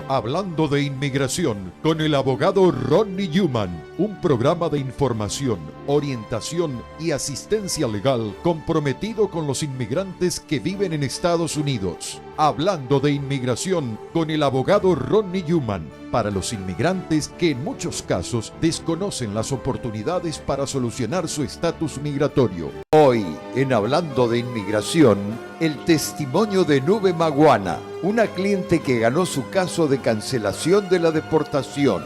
Hablando de Inmigración con el abogado Rodney Newman, un programa de información, orientación y asistencia legal comprometido con los inmigrantes que viven en Estados Unidos. Hablando de Inmigración con el abogado Rodney Newman, para los inmigrantes que en muchos casos desconocen las oportunidades para solucionar su estatus migratorio. Hoy, en Hablando de Inmigración, el testimonio de Nube Maguana, una cliente que ganó su caso de cancelación de la deportación.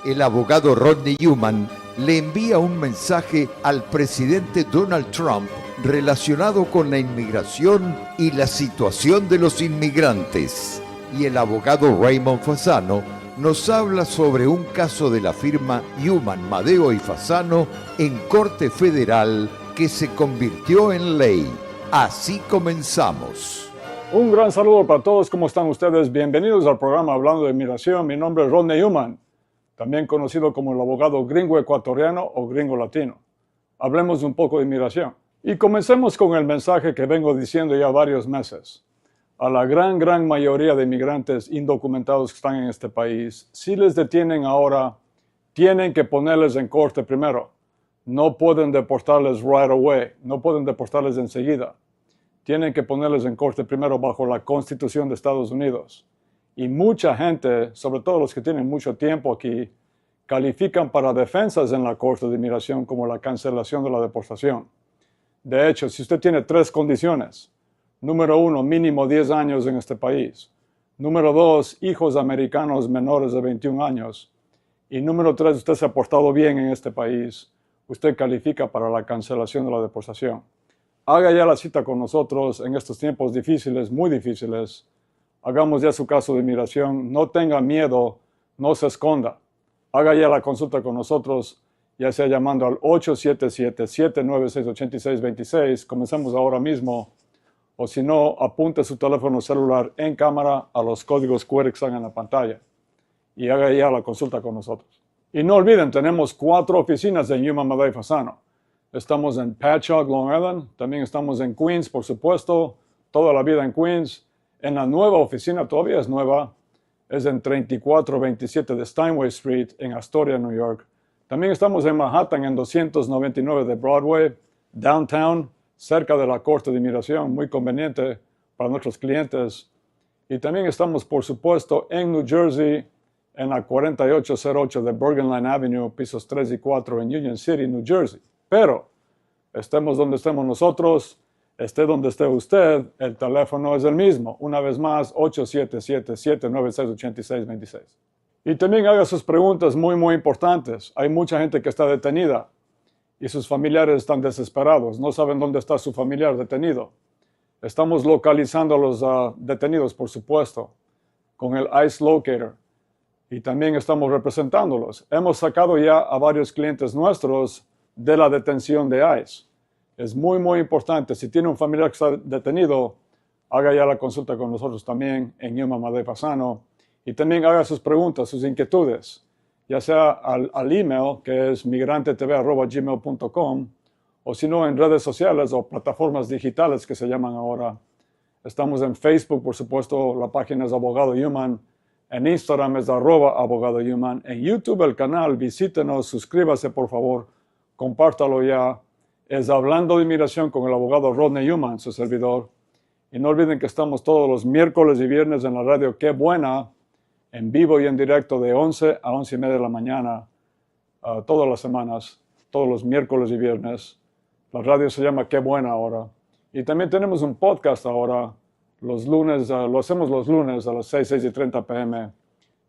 El abogado Rodney Newman le envía un mensaje al presidente Donald Trump relacionado con la inmigración y la situación de los inmigrantes. Y el abogado Raymond Fasano nos habla sobre un caso de la firma Newman, Madeo y Fasano en Corte Federal que se convirtió en ley. Así comenzamos. Un gran saludo para todos. ¿Cómo están ustedes? Bienvenidos al programa Hablando de Inmigración. Mi nombre es Rodney Newman, también conocido como el abogado gringo ecuatoriano o gringo latino. Hablemos un poco de inmigración. Y comencemos con el mensaje que vengo diciendo ya varios meses. A la gran mayoría de inmigrantes indocumentados que están en este país, si les detienen ahora, tienen que ponerles en corte primero. No pueden deportarles right away, no pueden deportarles enseguida. Tienen que ponerles en corte primero bajo la Constitución de Estados Unidos. Y mucha gente, sobre todo los que tienen mucho tiempo aquí, califican para defensas en la Corte de Inmigración como la cancelación de la deportación. De hecho, si usted tiene 3 condiciones, número 1, mínimo 10 años en este país. Número 2, hijos americanos menores de 21 años. Y número 3, usted se ha portado bien en este país. Usted califica para la cancelación de la deportación. Haga ya la cita con nosotros en estos tiempos difíciles, muy difíciles. Hagamos ya su caso de inmigración. No tenga miedo, no se esconda. Haga ya la consulta con nosotros, ya sea llamando al 877-796-8626. Comenzamos ahora mismo. O si no, apunte su teléfono celular en cámara a los códigos QR que están en la pantalla. Y haga ya la consulta con nosotros. Y no olviden, tenemos 4 oficinas de Newman, Madeo y Fasano. Estamos en Patchogue, Long Island. También estamos en Queens, por supuesto. Toda la vida en Queens. En la nueva oficina, todavía es nueva, es en 3427 de Steinway Street, en Astoria, New York. También estamos en Manhattan, en 299 de Broadway, downtown, cerca de la Corte de Inmigración, muy conveniente para nuestros clientes. Y también estamos, por supuesto, en New Jersey, en la 4808 de Bergen Line Avenue, pisos 3 y 4 en Union City, New Jersey. Pero, estemos donde estemos nosotros, esté donde esté usted, el teléfono es el mismo. Una vez más, 877-796-8626. Y también haga sus preguntas muy importantes. Hay mucha gente que está detenida y sus familiares están desesperados. No saben dónde está su familiar detenido. Estamos localizando a los detenidos, por supuesto, con el ICE Locator. Y también estamos representándolos. Hemos sacado ya a varios clientes nuestros de la detención de ICE. Es muy importante. Si tiene un familiar que está detenido, haga ya la consulta con nosotros también en Newman, Madeo y Fasano. Y también haga sus preguntas, sus inquietudes, ya sea al email, que es migrantetv@gmail.com, o si no, en redes sociales o plataformas digitales que se llaman ahora. Estamos en Facebook, por supuesto, la página es Abogado Newman. En Instagram es @Abogado Newman. En YouTube el canal, visítenos, suscríbase por favor, compártalo ya. Es Hablando de Inmigración con el abogado Rodney Newman, su servidor. Y no olviden que estamos todos los miércoles y viernes en la radio Qué Buena, en vivo y en directo de 11 a 11 y media de la mañana, todas las semanas, todos los miércoles y viernes. La radio se llama Qué Buena ahora. Y también tenemos un podcast ahora, los lunes, lo hacemos los lunes a las 6:30 p.m.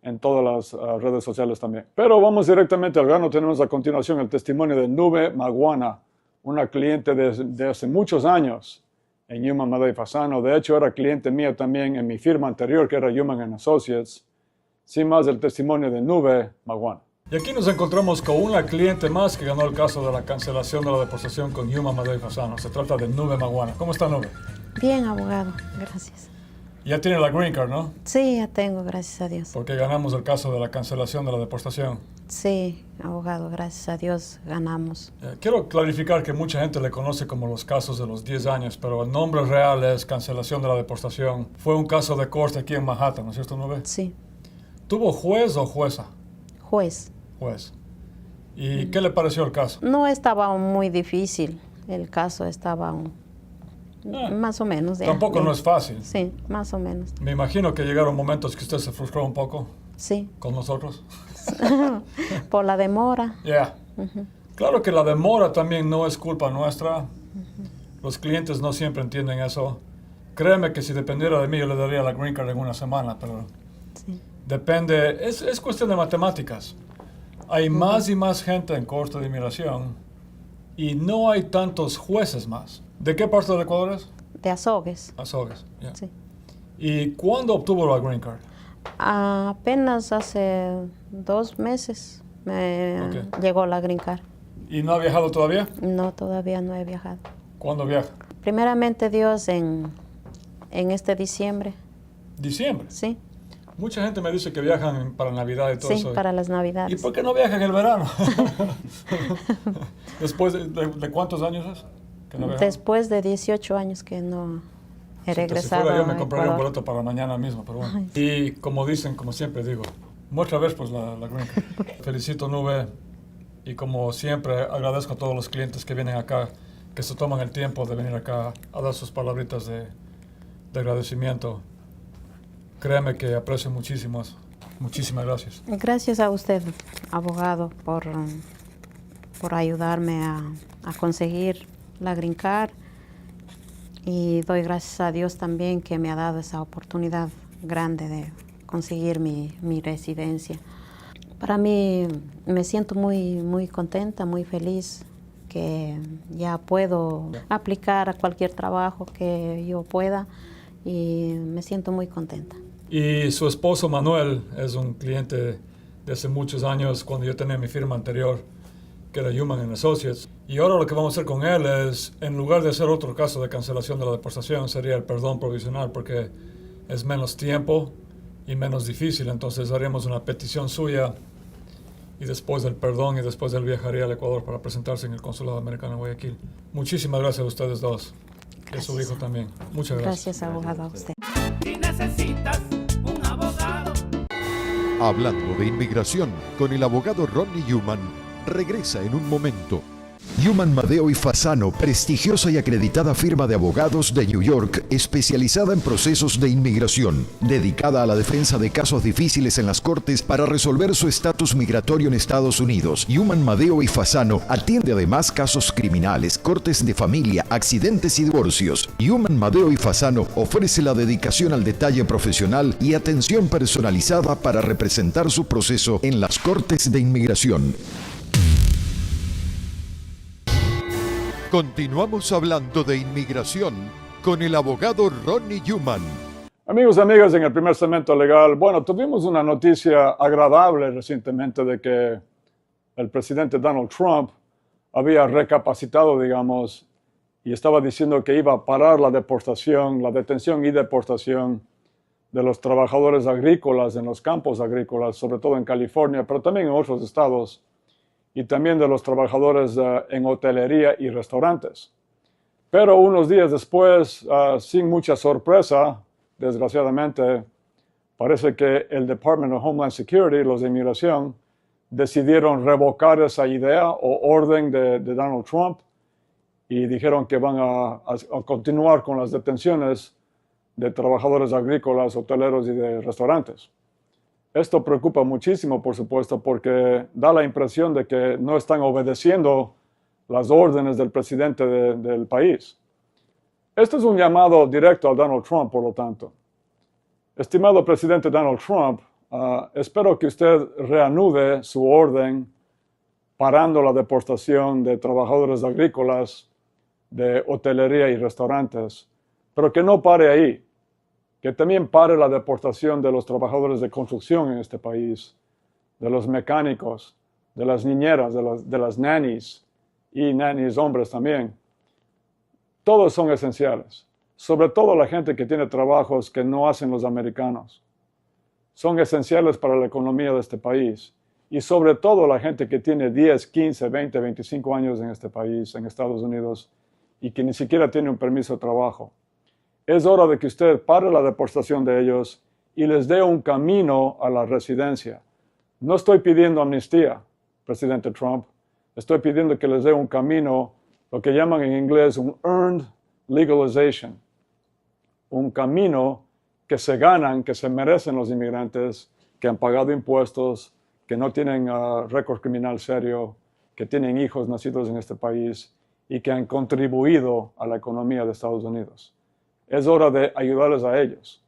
en todas las redes sociales también. Pero vamos directamente al grano. Tenemos a continuación el testimonio de Nube Maguana, una cliente de hace muchos años en Newman, Madeo y Fasano. De hecho, era cliente mía también en mi firma anterior, que era Newman & Associates. Sin más, el testimonio de Nube Maguana. Y aquí nos encontramos con una cliente más que ganó el caso de la cancelación de la deportación con Newman, Madeo y Fasano. Se trata de Nube Maguana. ¿Cómo está, Nube? Bien, abogado. Gracias. Ya tiene la green card, ¿no? Sí, ya tengo, gracias a Dios. Porque ganamos el caso de la cancelación de la deportación. Sí, abogado, gracias a Dios ganamos. Quiero clarificar que mucha gente le conoce como los casos de los 10 años, pero el nombre real es cancelación de la deportación. Fue un caso de corte aquí en Manhattan, ¿no es cierto, Nube? Sí. ¿Tuvo juez o jueza? Juez. Juez. ¿Y qué le pareció el caso? No estaba muy difícil, el caso estaba más o menos. Tampoco no es fácil. Sí, más o menos. Me imagino que llegaron momentos que usted se frustró un poco. Sí. ¿Con nosotros? Por la demora. Ya. Claro que la demora también no es culpa nuestra. Los clientes no siempre entienden eso. Créeme que si dependiera de mí yo le daría la green card en una semana, pero Sí. depende, es cuestión de matemáticas. Hay más y más gente en corte de inmigración y no hay tantos jueces más. ¿De qué parte del Ecuador es? De Azogues. Azogues. Yeah. Sí. ¿Y cuándo obtuvo la green card? Apenas hace 2 meses me llegó la green card. ¿Y no ha viajado todavía? No, todavía no he viajado. ¿Cuándo viaja? Primeramente Dios en este diciembre. ¿Diciembre? Sí. Mucha gente me dice que viajan para Navidad y todo Sí, eso. para las ¿Y Navidades. por qué no viajan en el verano? ¿Después de cuántos años es que no viajan? Después de 18 años que no he regresado Si fuera yo me a compraría un Ecuador. boleto para mañana mismo, pero bueno. Ay. Y como dicen, como siempre digo, muestra vez pues la green card. Felicito Nube y como siempre agradezco a todos los clientes que vienen acá, que se toman el tiempo de venir acá a dar sus palabritas de agradecimiento. Créeme que aprecio muchísimo eso. Muchísimas gracias. Gracias a usted, abogado, por ayudarme a conseguir la green card. Y doy gracias a Dios también que me ha dado esa oportunidad grande de conseguir mi residencia. Para mí me siento muy contenta, muy feliz que ya puedo aplicar a cualquier trabajo que yo pueda y me siento muy contenta. Y su esposo Manuel es un cliente de hace muchos años cuando yo tenía mi firma anterior, que era Human Associates. Y ahora lo que vamos a hacer con él es, en lugar de hacer otro caso de cancelación de la deportación, sería el perdón provisional porque es menos tiempo y menos difícil. Entonces haríamos una petición suya y después del perdón y después él viajaría al Ecuador para presentarse en el Consulado Americano en Guayaquil. Muchísimas gracias a ustedes dos. Y a su hijo también. Muchas gracias. Gracias, abogado, a usted. Si necesitas un abogado. Hablando de inmigración con el abogado Ronnie Newman, regresa en un momento. Newman Madeo y Fasano, prestigiosa y acreditada firma de abogados de New York, especializada en procesos de inmigración, dedicada a la defensa de casos difíciles en las cortes para resolver su estatus migratorio en Estados Unidos. Newman Madeo y Fasano atiende además casos criminales, cortes de familia, accidentes y divorcios. Newman Madeo y Fasano ofrece la dedicación al detalle profesional y atención personalizada para representar su proceso en las cortes de inmigración. Continuamos hablando de inmigración con el abogado Ronnie Newman. Amigos y amigas, en el primer segmento legal, bueno, tuvimos una noticia agradable recientemente de que el presidente Donald Trump había recapacitado, digamos, y estaba diciendo que iba a parar la deportación, la detención y deportación de los trabajadores agrícolas en los campos agrícolas, sobre todo en California, pero también en otros estados, y también de los trabajadores en hotelería y restaurantes. Pero unos días después, sin mucha sorpresa, desgraciadamente, parece que el Department of Homeland Security, los de inmigración, decidieron revocar esa idea o orden de Donald Trump y dijeron que van a continuar con las detenciones de trabajadores agrícolas, hoteleros y de restaurantes. Esto preocupa muchísimo, por supuesto, porque da la impresión de que no están obedeciendo las órdenes del presidente del país. Esto es un llamado directo a Donald Trump, por lo tanto. Estimado presidente Donald Trump, espero que usted reanude su orden parando la deportación de trabajadores agrícolas, de hotelería y restaurantes, pero que no pare ahí. Que también pare la deportación de los trabajadores de construcción en este país, de los mecánicos, de las niñeras, de las nannies y nannies hombres también. Todos son esenciales, sobre todo la gente que tiene trabajos que no hacen los americanos. Son esenciales para la economía de este país y sobre todo la gente que tiene 10, 15, 20, 25 años en este país, en Estados Unidos, y que ni siquiera tiene un permiso de trabajo. Es hora de que usted pare la deportación de ellos y les dé un camino a la residencia. No estoy pidiendo amnistía, presidente Trump. Estoy pidiendo que les dé un camino, lo que llaman en inglés un earned legalization. Un camino que se ganan, que se merecen los inmigrantes, que han pagado impuestos, que no tienen récord criminal serio, que tienen hijos nacidos en este país y que han contribuido a la economía de Estados Unidos. Es hora de ayudarles a ellos.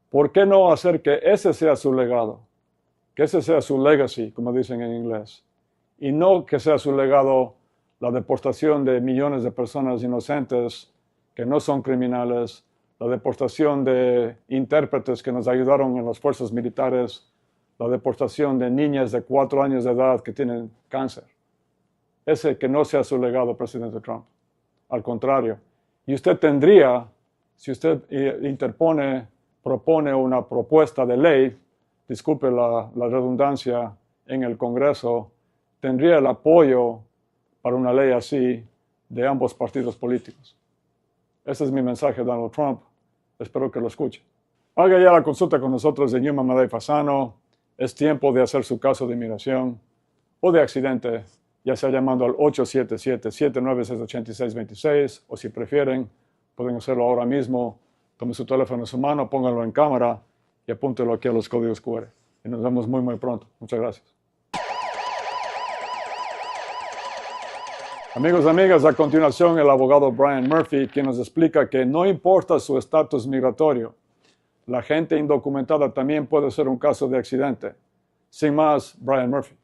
¿Por qué no hacer que ese sea su legado? Que ese sea su legacy, como dicen en inglés. Y no que sea su legado la deportación de millones de personas inocentes que no son criminales, la deportación de intérpretes que nos ayudaron en las fuerzas militares, la deportación de niñas de 4 años de edad que tienen cáncer. Ese que no sea su legado, presidente Trump. Al contrario. Y usted tendría, si usted propone una propuesta de ley, disculpe la redundancia, en el Congreso, tendría el apoyo para una ley así de ambos partidos políticos. Ese es mi mensaje a Donald Trump. Espero que lo escuche. Haga ya la consulta con nosotros de Yuma Madey Fasano. Es tiempo de hacer su caso de inmigración o de accidente, ya sea llamando al 877-796-8626 o si prefieren, pueden hacerlo ahora mismo. Tome su teléfono en su mano, pónganlo en cámara y apúntelo aquí a los códigos QR. Y nos vemos muy, muy pronto. Muchas gracias. Amigos y amigas, a continuación el abogado Brian Murphy, quien nos explica que no importa su estatus migratorio, la gente indocumentada también puede ser un caso de accidente. Sin más, Brian Murphy.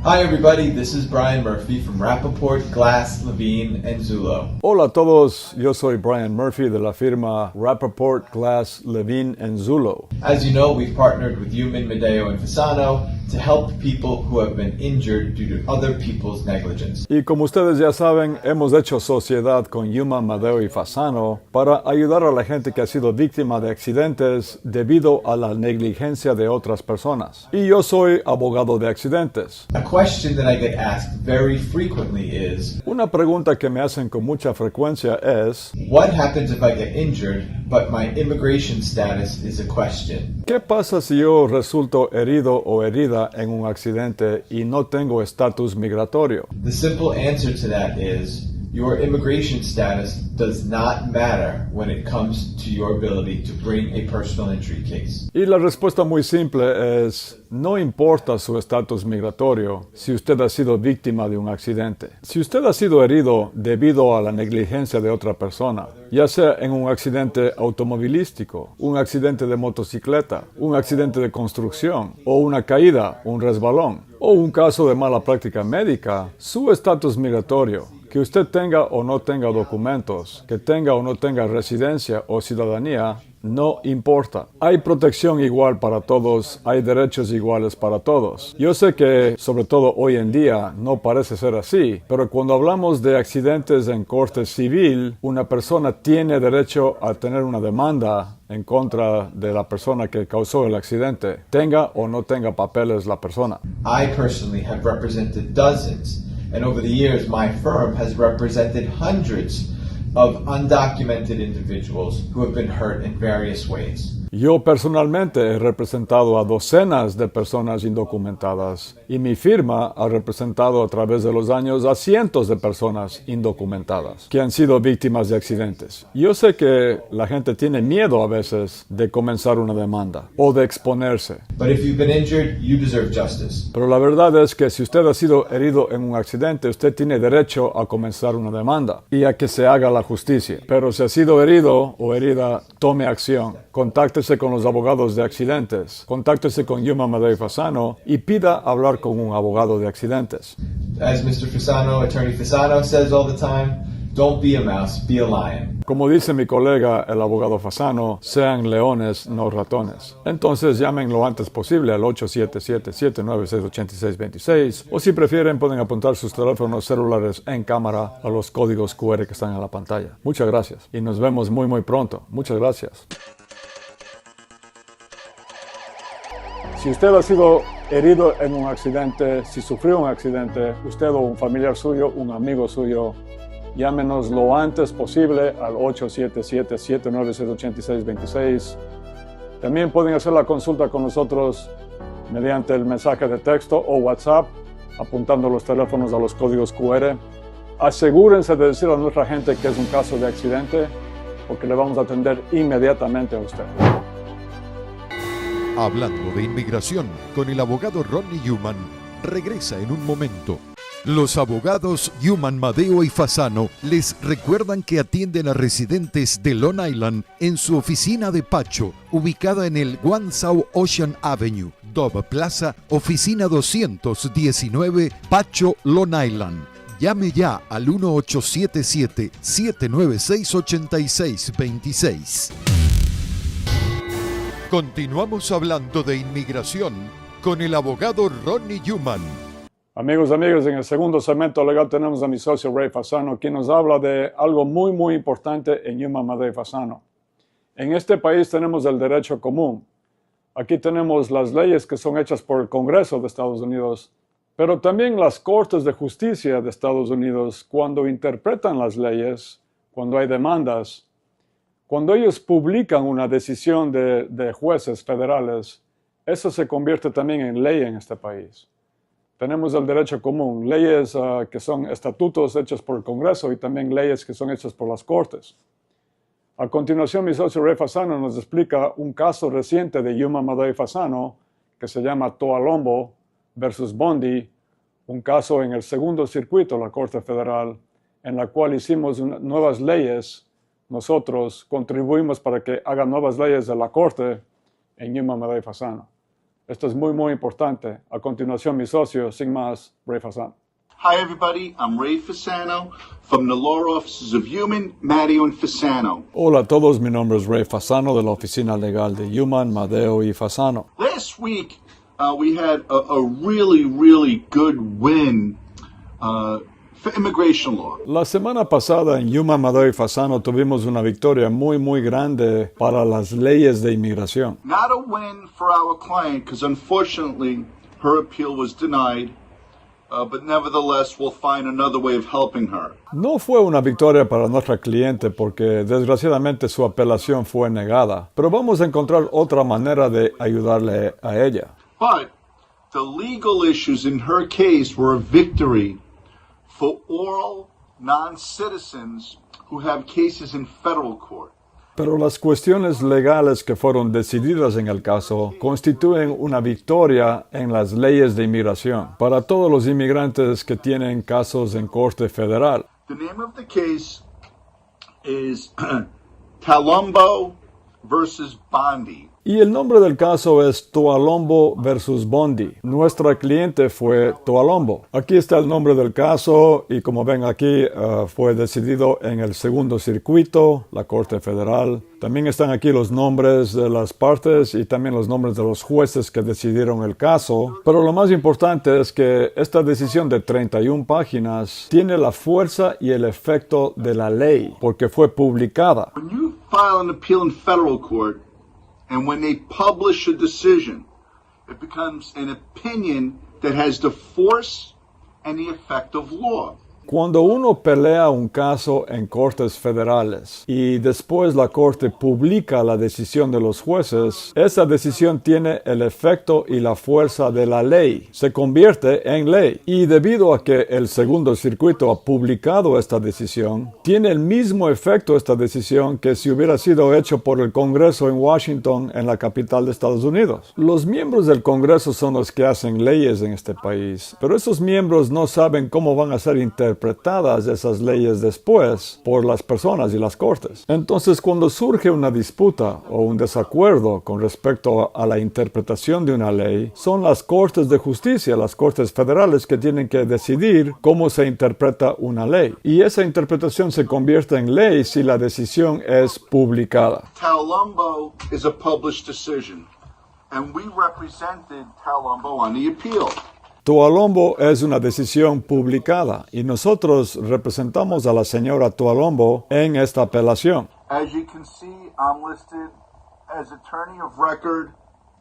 Hi everybody, this is Brian Murphy from Rappaport, Glass, Levine, and Zulo. Hola a todos, yo soy Brian Murphy de la firma Rappaport, Glass, Levine, and Zulo. As you know, we've partnered with Yuman, Medeo, and Fasano to help people who have been injured due to other people's negligence. Y como ustedes ya saben, hemos hecho sociedad con Yuma, Madeo y Fasano para ayudar a la gente que ha sido víctima de accidentes debido a la negligencia de otras personas. Y yo soy abogado de accidentes. A question that I get asked very frequently is, Una pregunta que me hacen con mucha frecuencia es, what happens if I get injured, but my immigration status is a question? ¿qué pasa si yo resulto herido o herida en un accidente y no tengo estatus migratorio? The simple answer to that is, your immigration status does not matter when it comes to your ability to bring a personal injury case. Y la respuesta muy simple es, no importa su estatus migratorio si usted ha sido víctima de un accidente. Si usted ha sido herido debido a la negligencia de otra persona, ya sea en un accidente automovilístico, un accidente de motocicleta, un accidente de construcción, o una caída, un resbalón, o un caso de mala práctica médica, su estatus migratorio, que usted tenga o no tenga documentos, que tenga o no tenga residencia o ciudadanía, no importa. Hay protección igual para todos, hay derechos iguales para todos. Yo sé que, sobre todo hoy en día, no parece ser así, pero cuando hablamos de accidentes en corte civil, una persona tiene derecho a tener una demanda en contra de la persona que causó el accidente, tenga o no tenga papeles la persona. I personally have represented dozens, and over the years my firm has represented hundreds of undocumented individuals who have been hurt in various ways. Yo personalmente he representado a docenas de personas indocumentadas y mi firma ha representado a través de los años a cientos de personas indocumentadas que han sido víctimas de accidentes. Yo sé que la gente tiene miedo a veces de comenzar una demanda o de exponerse. But if you've been injured, you deserve justice. Pero la verdad es que si usted ha sido herido en un accidente, usted tiene derecho a comenzar una demanda y a que se haga la justicia. Pero si ha sido herido o herida, tome acción. Contáctese con los abogados de accidentes. Contáctese con Yuma Madey Fasano y pida hablar con un abogado de accidentes. As Mr. Fasano, Attorney Fasano, says all the time, don't be a mouse, be a lion. Como dice mi colega, el abogado Fasano, sean leones, no ratones. Entonces llamen lo antes posible al 877-796-8626 o si prefieren pueden apuntar sus teléfonos celulares en cámara a los códigos QR que están en la pantalla. Muchas gracias y nos vemos muy muy pronto. Muchas gracias. Si usted ha sido herido en un accidente, si sufrió un accidente, usted o un familiar suyo, un amigo suyo, Llámenos lo antes posible al 877-796-8626. También pueden hacer la consulta con nosotros mediante el mensaje de texto o WhatsApp, apuntando los teléfonos a los códigos QR. Asegúrense de decir a nuestra gente que es un caso de accidente, porque le vamos a atender inmediatamente a usted. Hablando de inmigración con el abogado Rodney Newman, regresa en un momento. Los abogados Newman, Madeo y Fasano les recuerdan que atienden a residentes de Long Island en su oficina de Pacho, ubicada en el One South Ocean Avenue, Dove Plaza, oficina 219, Pacho, Long Island. Llame ya al 1877-796-8626. Continuamos hablando de inmigración con el abogado Rodney Newman. Amigos, en el segundo segmento legal tenemos a mi socio Ray Fasano, quien nos habla de algo muy importante en Newman, Madeo y Fasano. En este país tenemos el derecho común. Aquí tenemos las leyes que son hechas por el Congreso de Estados Unidos, pero también las Cortes de Justicia de Estados Unidos, cuando interpretan las leyes, cuando hay demandas, cuando ellos publican una decisión de jueces federales, eso se convierte también en ley en este país. Tenemos el derecho común, leyes que son estatutos hechos por el Congreso y también leyes que son hechas por las Cortes. A continuación, mi socio Ray Fasano nos explica un caso reciente de Newman, Madeo y Fasano que se llama Toalombo versus Bondi, un caso en el segundo circuito de la Corte Federal, en la cual hicimos nuevas leyes. Nosotros contribuimos para que hagan nuevas leyes de la Corte en Newman, Madeo y Fasano. Esto es muy importante. A continuación, mi socio, sin más, Ray Fasano. Hi, everybody. I'm Ray Fasano from the law offices of Newman, Madeo, and Fasano. Hola a todos, mi nombre es Ray Fasano de la oficina legal de Newman, Madeo y Fasano. Last week, we had a really good win for immigration law. La semana pasada en Newman, Madeo y Fasano tuvimos una victoria muy grande para las leyes de inmigración. Not a win for our client, because unfortunately, her appeal was denied. But nevertheless, we'll find another way of helping her. No fue una victoria para nuestra cliente porque desgraciadamente su apelación fue negada, pero vamos a encontrar otra manera de ayudarle a ella. But the legal issues in her case were a victory for all non-citizens who have cases in federal court. Pero las cuestiones legales que fueron decididas en el caso constituyen una victoria en las leyes de inmigración para todos los inmigrantes que tienen casos en Corte Federal. The name of the case is Toalombo versus Bondi. Y el nombre del caso es Toalombo versus Bondi. Nuestra cliente fue Toalombo. Aquí está el nombre del caso y como ven aquí fue decidido en el segundo circuito, la Corte Federal. También están aquí los nombres de las partes y también los nombres de los jueces que decidieron el caso. Pero lo más importante es que esta decisión de 31 páginas tiene la fuerza y el efecto de la ley porque fue publicada. When you file an appeal in federal court, and when they publish a decision, it becomes an opinion that has the force and the effect of law. Cuando uno pelea un caso en cortes federales y después la corte publica la decisión de los jueces, esa decisión tiene el efecto y la fuerza de la ley. Se convierte en ley. Y debido a que el segundo circuito ha publicado esta decisión, tiene el mismo efecto esta decisión que si hubiera sido hecho por el Congreso en Washington, en la capital de Estados Unidos. Los miembros del Congreso son los que hacen leyes en este país, pero esos miembros no saben cómo van a ser interpretadas esas leyes después por las personas y las cortes. Entonces, cuando surge una disputa o un desacuerdo con respecto a la interpretación de una ley, son las cortes de justicia, las cortes federales que tienen que decidir cómo se interpreta una ley. Y esa interpretación se convierte en ley si la decisión es publicada. Toalombo is a published decision, and we represented Toalombo on the appeal. Toalombo es una decisión publicada y nosotros representamos a la señora Toalombo en esta apelación. As you can see, I'm listed as attorney of record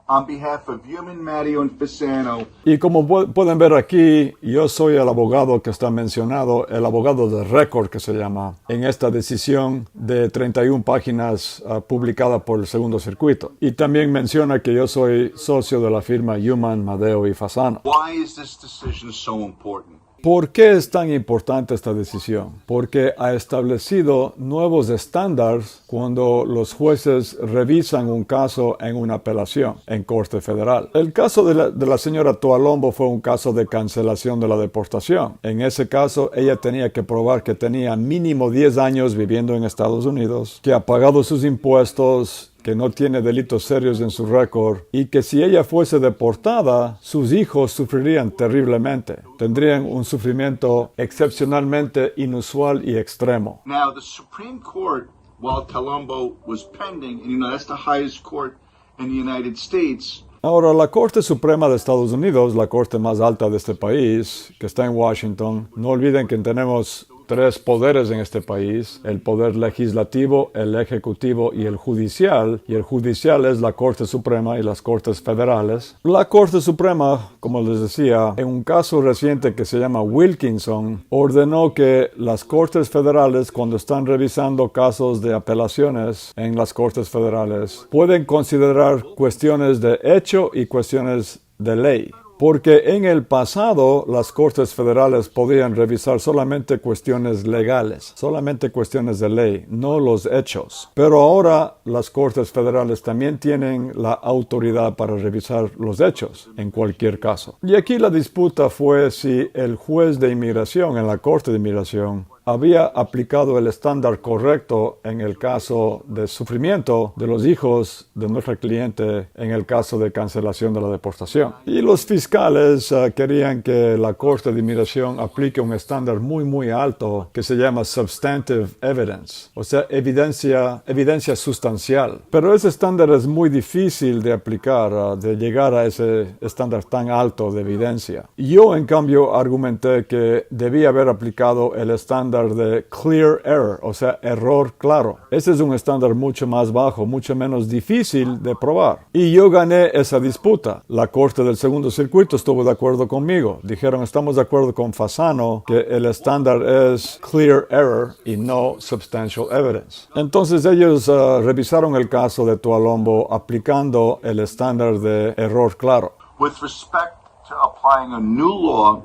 on behalf of Human, Mario, and Fasano. Y como pueden ver aquí, yo soy el abogado que está mencionado, el abogado de récord que se llama, en esta decisión de 31 páginas publicada por el Segundo Circuito. Y también menciona que yo soy socio de la firma Human, Madeo y Fasano. Why is this decision so important? ¿Por qué es tan importante esta decisión? Porque ha establecido nuevos estándares cuando los jueces revisan un caso en una apelación en Corte Federal. El caso de la señora Toalombo fue un caso de cancelación de la deportación. En ese caso, ella tenía que probar que tenía mínimo 10 años viviendo en Estados Unidos, que ha pagado sus impuestos, que no tiene delitos serios en su récord y que si ella fuese deportada, sus hijos sufrirían terriblemente. Tendrían un sufrimiento excepcionalmente inusual y extremo. Now, the Supreme Court, while Talombo was pending, and that's the highest court in the United States. Ahora, la Corte Suprema de Estados Unidos, la corte más alta de este país, que está en Washington, no olviden que tenemos 3 poderes en este país, el poder legislativo, el ejecutivo y el judicial es la Corte Suprema y las Cortes Federales. La Corte Suprema, como les decía, en un caso reciente que se llama Wilkinson, ordenó que las Cortes Federales, cuando están revisando casos de apelaciones en las Cortes Federales, pueden considerar cuestiones de hecho y cuestiones de ley. Porque en el pasado las Cortes Federales podían revisar solamente cuestiones legales, solamente cuestiones de ley, no los hechos. Pero ahora las Cortes Federales también tienen la autoridad para revisar los hechos en cualquier caso. Y aquí la disputa fue si el juez de inmigración en la Corte de Inmigración había aplicado el estándar correcto en el caso de sufrimiento de los hijos de nuestra cliente en el caso de cancelación de la deportación. Y los fiscales querían que la Corte de Inmigración aplique un estándar muy alto que se llama substantive evidence, o sea, evidencia sustancial. Pero ese estándar es muy difícil de aplicar, de llegar a ese estándar tan alto de evidencia. Yo, en cambio, argumenté que debía haber aplicado el estándar de clear error, o sea, error claro. Ese es un estándar mucho más bajo, mucho menos difícil de probar. Y yo gané esa disputa. La Corte del Segundo Circuito estuvo de acuerdo conmigo. Dijeron, estamos de acuerdo con Fasano que el estándar es clear error y no substantial evidence. Entonces ellos revisaron el caso de Toalombo aplicando el estándar de error claro. With respect to applying a new law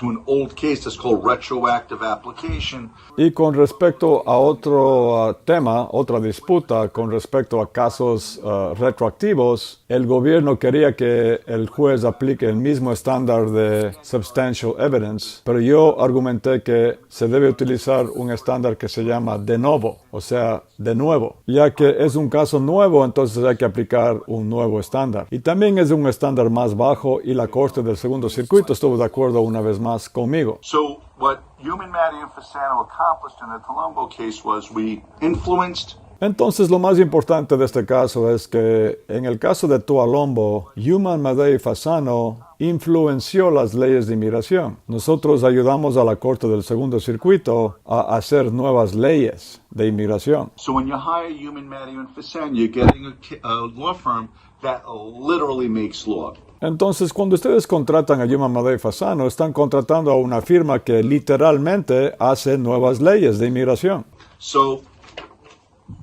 to an old case that's called retroactive application. Y con respecto a otro tema, otra disputa con respecto a casos retroactivos, el gobierno quería que el juez aplique el mismo estándar de substantial evidence, pero yo argumenté que se debe utilizar un estándar que se llama de novo, o sea, de nuevo. Ya que es un caso nuevo, entonces hay que aplicar un nuevo estándar. Y también es un estándar más bajo y la Corte del Segundo Circuito estuvo de acuerdo una vez más conmigo. So what Human, Maddie, and Fasano accomplished in the Colombo case was we influenced. Entonces, lo más importante de este caso es que en el caso de Toalombo, Human, Madeo y Fasano influenció las leyes de inmigración. Nosotros ayudamos a la Corte del Segundo Circuito a hacer nuevas leyes de inmigración. So when you hire Human, Maddie, and Fasano, you're getting a law firm that literally makes law. Entonces, cuando ustedes contratan a Human, Madeo y Fasano, están contratando a una firma que literalmente hace nuevas leyes de inmigración. So,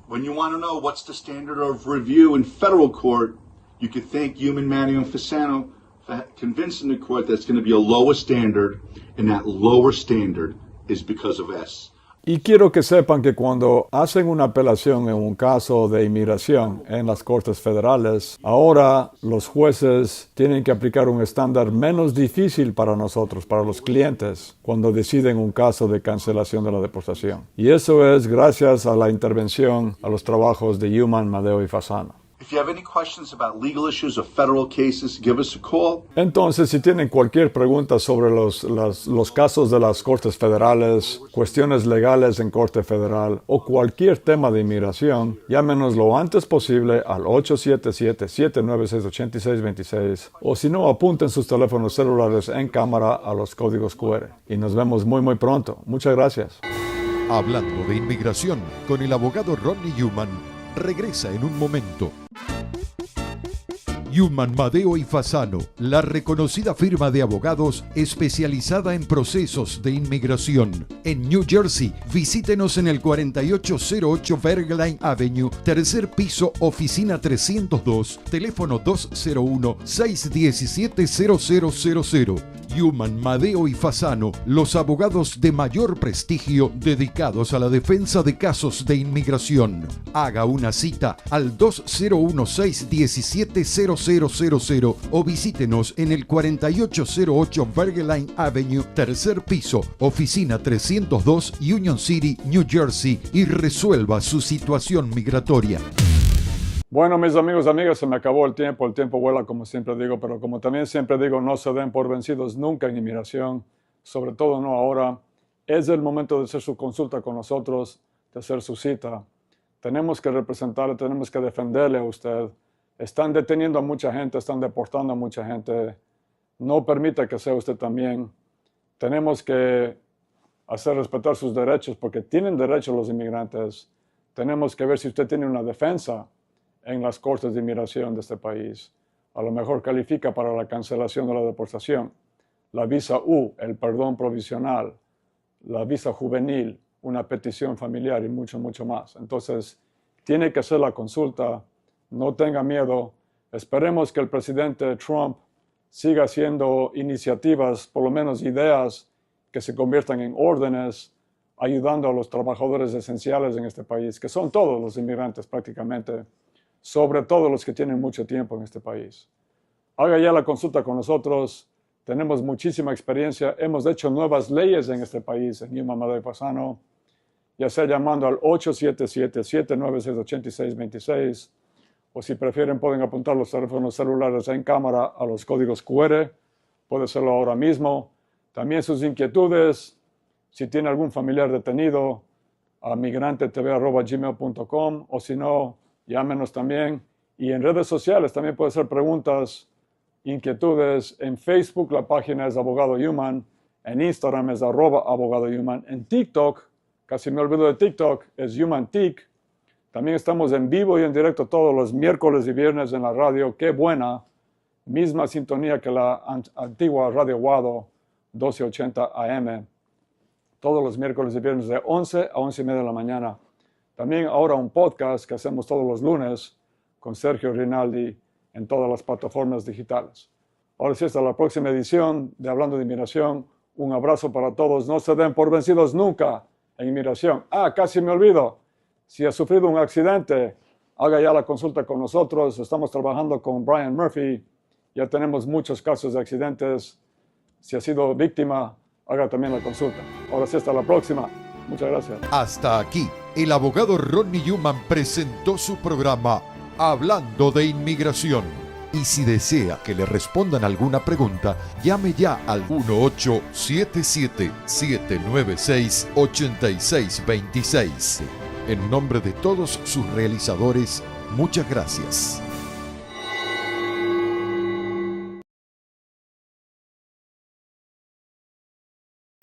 when you want to know what's the standard of review in federal court, you could thank Human, Maddie, and Fasano for convincing the court that's going to be a lower standard, and that lower standard is because of S. Y quiero que sepan que cuando hacen una apelación en un caso de inmigración en las Cortes Federales, ahora los jueces tienen que aplicar un estándar menos difícil para nosotros, para los clientes, cuando deciden un caso de cancelación de la deportación. Y eso es gracias a la intervención, a los trabajos de Human, Madeo y Fasano. If you have any questions about legal issues or federal cases, give us a call. Entonces, si tienen cualquier pregunta sobre los casos de las Cortes Federales, cuestiones legales en Corte Federal o cualquier tema de inmigración, llámenos lo antes posible al 877-796-8626 o si no, apunten sus teléfonos celulares en cámara a los códigos QR. Y nos vemos muy pronto. Muchas gracias. Hablando de inmigración con el abogado Rodney Human, regresa en un momento. Human Madeo y Fasano, la reconocida firma de abogados especializada en procesos de inmigración. En New Jersey, visítenos en el 4808 Bergline Avenue, tercer piso, oficina 302, teléfono 201-617-0000. Human Madeo y Fasano, los abogados de mayor prestigio dedicados a la defensa de casos de inmigración. Haga una cita al 201-617-0000 o visítenos en el 4808 Bergline Avenue, tercer piso, oficina 302, Union City, New Jersey, y resuelva su situación migratoria. Bueno, mis amigos, amigas, se me acabó el tiempo vuela como siempre digo, pero como también siempre digo, no se den por vencidos nunca en inmigración, sobre todo no ahora. Es el momento de hacer su consulta con nosotros, de hacer su cita. Tenemos que representarle, tenemos que defenderle a usted. Están deteniendo a mucha gente, están deportando a mucha gente. No permita que sea usted también. Tenemos que hacer respetar sus derechos, porque tienen derechos los inmigrantes. Tenemos que ver si usted tiene una defensa en las cortes de inmigración de este país. A lo mejor califica para la cancelación de la deportación, la visa U, el perdón provisional, la visa juvenil, una petición familiar y mucho, mucho más. Entonces, tiene que hacer la consulta, no tenga miedo. Esperemos que el presidente Trump siga haciendo iniciativas, por lo menos ideas, que se conviertan en órdenes, ayudando a los trabajadores esenciales en este país, que son todos los inmigrantes prácticamente, sobre todo los que tienen mucho tiempo en este país. Haga ya la consulta con nosotros. Tenemos muchísima experiencia. Hemos hecho nuevas leyes en este país, en Human Madeo y Fasano, ya sea llamando al 877-796-8626, o si prefieren pueden apuntar los teléfonos celulares en cámara a los códigos QR. Puede hacerlo ahora mismo. También sus inquietudes, si tiene algún familiar detenido, a migrantetv@gmail.com, o si no, llámenos también. Y en redes sociales también puede hacer preguntas, inquietudes. En Facebook la página es Abogado Human. En Instagram es @Abogado Human. En TikTok, casi me olvido de TikTok, es HumanTik. También estamos en vivo y en directo todos los miércoles y viernes en la radio. Qué buena. Misma sintonía que la antigua Radio Guado, 1280 AM. Todos los miércoles y viernes de 11 a 11:30 de la mañana. También ahora un podcast que hacemos todos los lunes con Sergio Rinaldi en todas las plataformas digitales. Ahora sí, hasta la próxima edición de Hablando de Inmigración. Un abrazo para todos. No se den por vencidos nunca en inmigración. Casi me olvido. Si ha sufrido un accidente, haga ya la consulta con nosotros. Estamos trabajando con Brian Murphy. Ya tenemos muchos casos de accidentes. Si ha sido víctima, haga también la consulta. Ahora sí, hasta la próxima. Muchas gracias. Hasta aquí, el abogado Rodney Human presentó su programa Hablando de Inmigración. Y si desea que le respondan alguna pregunta, llame ya al 1877-796-8626. En nombre de todos sus realizadores, muchas gracias.